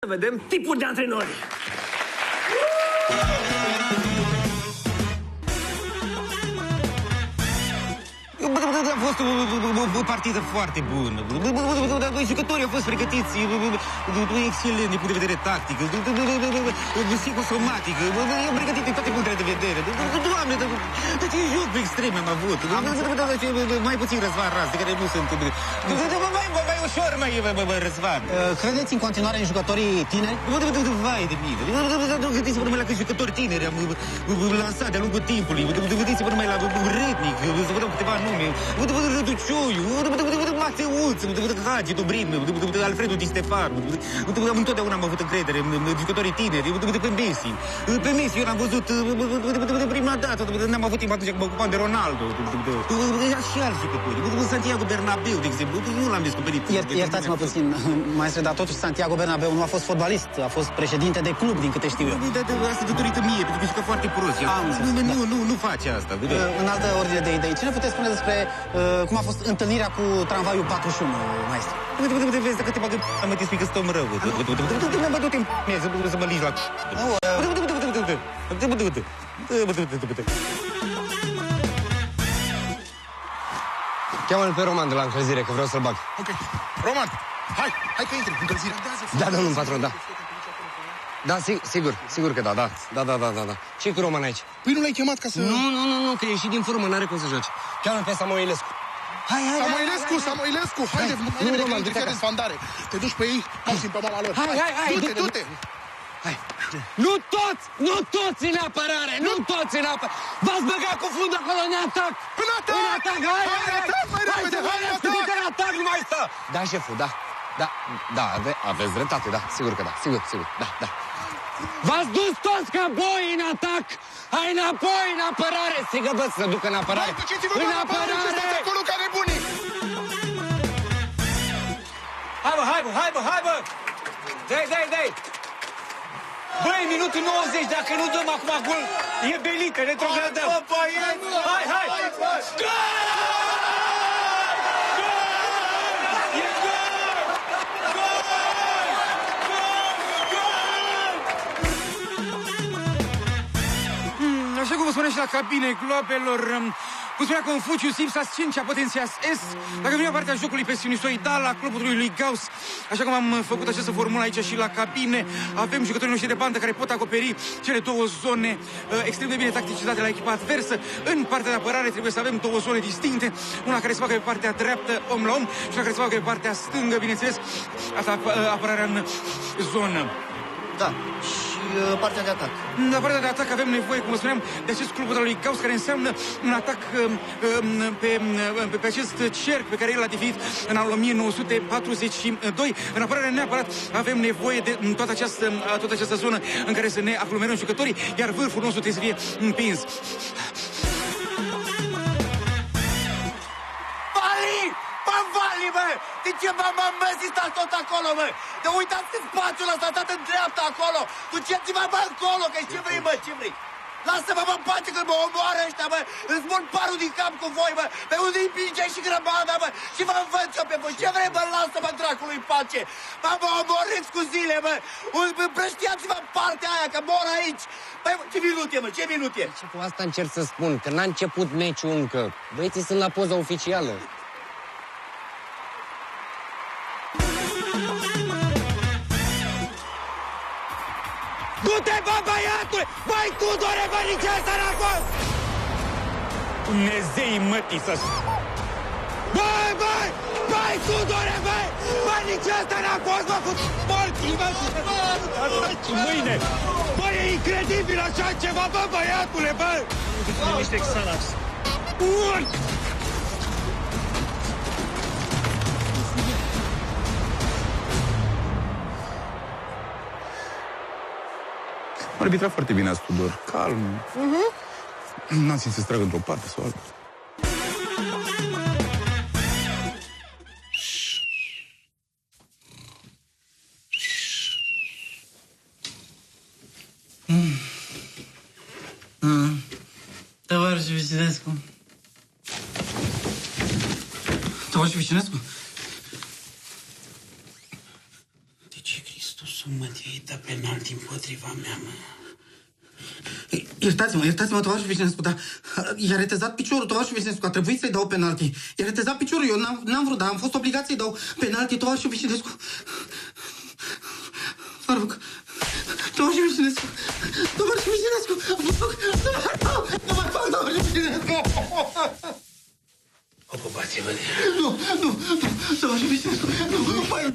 Vedem tipuri de antrenori. A fost o partidă foarte bună. Jucătorii au fost pregătiți excelent din punct de vedere tactic, psihosomatic. I-am pregătit din toate punctele de vedere. Doamne, dar ce joc pe extreme am avut. Mai puțin Răzvan Raz, de care nu sunt... Mai ușor, Răzvan. Credeți în continuare în jucătorii tineri? Vai de mine. Gândiți-vă numai la câți jucători tineri am lansat de-a lungul timpului. Gândiți-vă numai la Rednic, să vă dau câteva nume. Răducioiu, Mateuț, Hagi, Dobrin, Alfredu Di Stefano. Întotdeauna am avut încredere în jucătorii tineri, pe Messi. Pe Messi eu l-am văzut prima dată, n-am avut timp atunci când mă ocupam de Ronaldo. Și alți jucători. Santiago Bernabeu, de exemplu, eu l-am descoperit. Iertați-mă puțin, maestre, dar totuși Santiago Bernabeu nu a fost fotbalist, a fost președinte de club, din câte știu eu. Asta datorită mie, pentru că jucă foarte prost. Nu face asta. În altă ordine de idei, ce ne puteți spune despre cum a fost întâlnirea cu tramvaiul 41, maestre? Vezi, dacă te bagă mă te spui că stăm rău. Du-te să mă ligi la... Cheamă-l pe Roman de la încălzire, că vreau să-l bag. Ok. Roman, hai că intri, încălzire. Da, domnul patron, da. Da, sigur că da. Ce-i cu Roman aici? Păi nu l-ai chemat ca să... Nu, că e ieșit din formă, n-are cum să joci. Cheamă-l pe Samoilescu. Hai. Samoilescu, haide, mai repede că intri, fie desfandare. Te duci pe ei, maxim pe mala lor. Hai, Du-te. Hai. Nu toți în apărare, V-ați băgat cu fundul acolo în atac! În atac! Hai, mai repede, hai, în atac! În atac, nu mai stă! Da, șeful, da, aveți dreptate, da, sigur că da, sigur, da. V-ați dus toți ca boi în atac! Hai înapoi, în apărare! Strigă, bă, să ducă în apărare! Hai, duceți-vă în apărare, ce stați acolo ca nebunii! Hai bă! Dai! Băi, minutul 90, dacă nu dăm acum gol, e belită, retrogradăm. Hai! Așa cum vă spunea și la cabine, globelor, cum spunea Confucius, ipsa scientia potentias est. Dacă vine partea jocului pe sinusoidala clubului lui Gauss, așa cum am făcut această formulă aici și la cabine, avem jucătorii noștri de bandă care pot acoperi cele două zone extrem de bine tacticizate la echipa adversă. În partea de apărare trebuie să avem două zone distincte, una care se facă pe partea dreaptă, om la om, și una care se facă pe partea stângă, bineînțeles, asta apărarea în zonă. Da, și partea de atac. La partea de atac avem nevoie, cum vă spuneam, de acest club al lui Gauss, care înseamnă un atac pe acest cerc pe care el l-a definit în anul 1942. În apărare neapărat avem nevoie de toată această zonă în care să ne aglomerăm jucătorii, iar vârful nostru trebuie să fie împins. Vali, bă! De ce m-am măsit tot acolo, bă? Te uitați în spațiul ăsta, dat în dreapta acolo! Duceți-vă, bă, încolo, că ce vrei, bă, ce vrei? Lasă-mă, bă, în pace, că mă omoară ăștia, bă! Îți spun parul din cap cu voi, bă! Pe unde îi pinge și grăbada, bă! Și vă învăț eu pe voi! Ce vrei, bă? Lasă-mă, dracului, în pace! Mă omorâți cu zile, bă! Împrăștiați-vă în partea aia, că mor aici! Băi, ce minut e, mă? Ce minut e? Și cu asta încerc să spun, că n-a început meciul încă. Băieții sunt la poza oficială. Du-te, bă, băiatule! Băi, Tudore, bă, nici asta n-a fost! Dumnezei mătii să... Băi, Tudore, băi! Bă, nici asta n-a fost, bă, cu bolții, bă! Mâine! Bă, e incredibil așa ceva, bă, băiatule, bă! Niște Xanax. M-a arbitrat foarte bine azi, Tudor. Calm. N-am simțit să trag într-o parte sau alta. Tovarășul Vicinescu. De ce Hristos să mă i-ai dat penalti împotriva mea, mă. Iertați-mă, tovarășul Vișinescu, dar i-a retezat piciorul, tovarășul Vișinescu, a trebuit să-i dau penalti. I-a retezat piciorul, eu n-am vrut, dar am fost obligat să-i dau penalti, tovarășul Vișinescu. Vă rog, tovarășul Vișinescu, nu mai fac, tovarășul Vișinescu. Ocupați-vă de... Nu, tovarășul Vișinescu, nu mai...